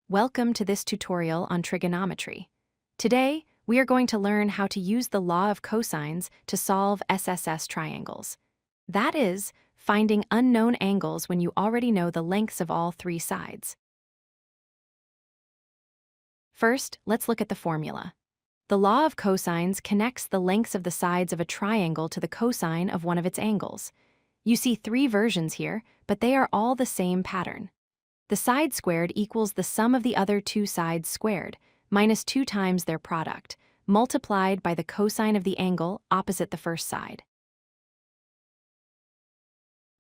Welcome to this tutorial on trigonometry. Today, we are going to learn how to use the law of cosines to solve SSS triangles. That is, finding unknown angles when you already know the lengths of all three sides. First, let's look at the formula. The law of cosines connects the lengths of the sides of a triangle to the cosine of one of its angles. You see three versions here, but they are all the same pattern. The side squared equals the sum of the other two sides squared, minus 2 times their product, multiplied by the cosine of the angle opposite the first side.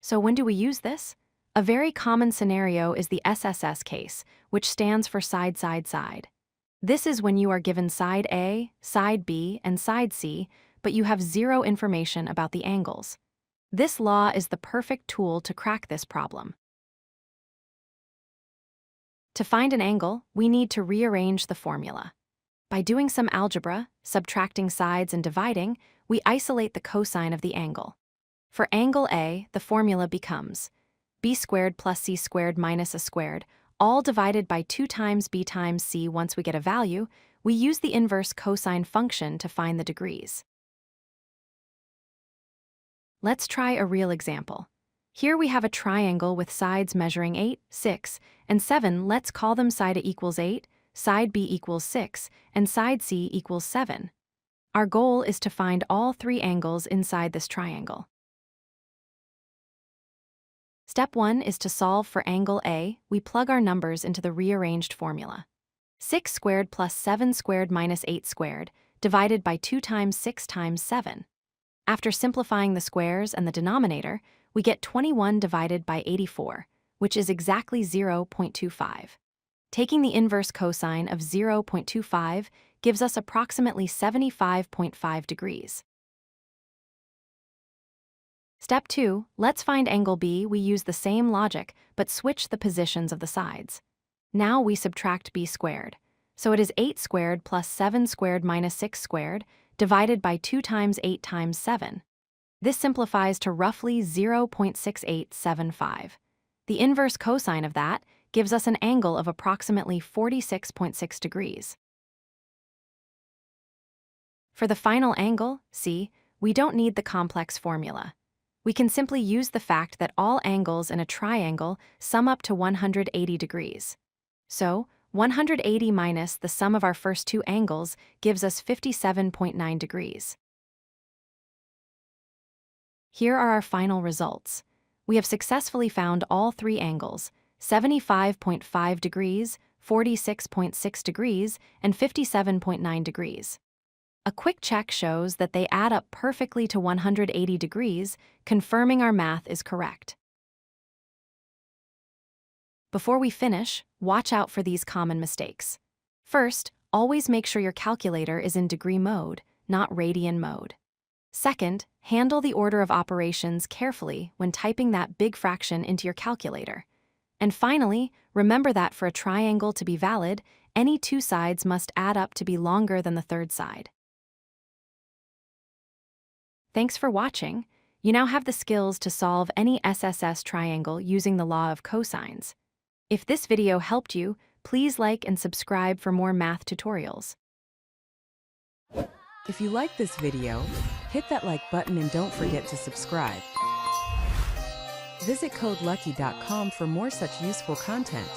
So when do we use this? A very common scenario is the SSS case, which stands for side, side, side. This is when you are given side A, side B, and side C, but you have zero information about the angles. This law is the perfect tool to crack this problem. To find an angle, we need to rearrange the formula. By doing some algebra, subtracting sides and dividing, we isolate the cosine of the angle. For angle A, the formula becomes b squared plus c squared minus a squared, all divided by 2 times b times c. Once we get a value, we use the inverse cosine function to find the degrees. Let's try a real example. Here we have a triangle with sides measuring 8, 6, and 7. Let's call them side A equals 8, side B equals 6, and side C equals 7. Our goal is to find all three angles inside this triangle. Step 1 is to solve for angle A. We plug our numbers into the rearranged formula. 6 squared plus 7 squared minus 8 squared, divided by 2 times 6 times 7. After simplifying the squares and the denominator, we get 21 divided by 84, which is exactly 0.25. Taking the inverse cosine of 0.25 gives us approximately 75.5 degrees. Step 2, let's find angle B. We use the same logic, but switch the positions of the sides. Now we subtract b squared. So it is 8 squared plus 7 squared minus 6 squared, divided by 2 times 8 times 7. This simplifies to roughly 0.6875. The inverse cosine of that gives us an angle of approximately 46.6 degrees. For the final angle, C, we don't need the complex formula. We can simply use the fact that all angles in a triangle sum up to 180 degrees. So, 180 minus the sum of our first two angles gives us 57.9 degrees. Here are our final results. We have successfully found all three angles, 75.5 degrees, 46.6 degrees, and 57.9 degrees. A quick check shows that they add up perfectly to 180 degrees, confirming our math is correct. Before we finish, watch out for these common mistakes. First, always make sure your calculator is in degree mode, not radian mode. Second, handle the order of operations carefully when typing that big fraction into your calculator. And finally, remember that for a triangle to be valid, any two sides must add up to be longer than the third side. Thanks for watching. You now have the skills to solve any SSS triangle using the law of cosines. If this video helped you, please like and subscribe for more math tutorials. If you like this video, hit that like button and don't forget to subscribe. Visit codelucky.com for more such useful content.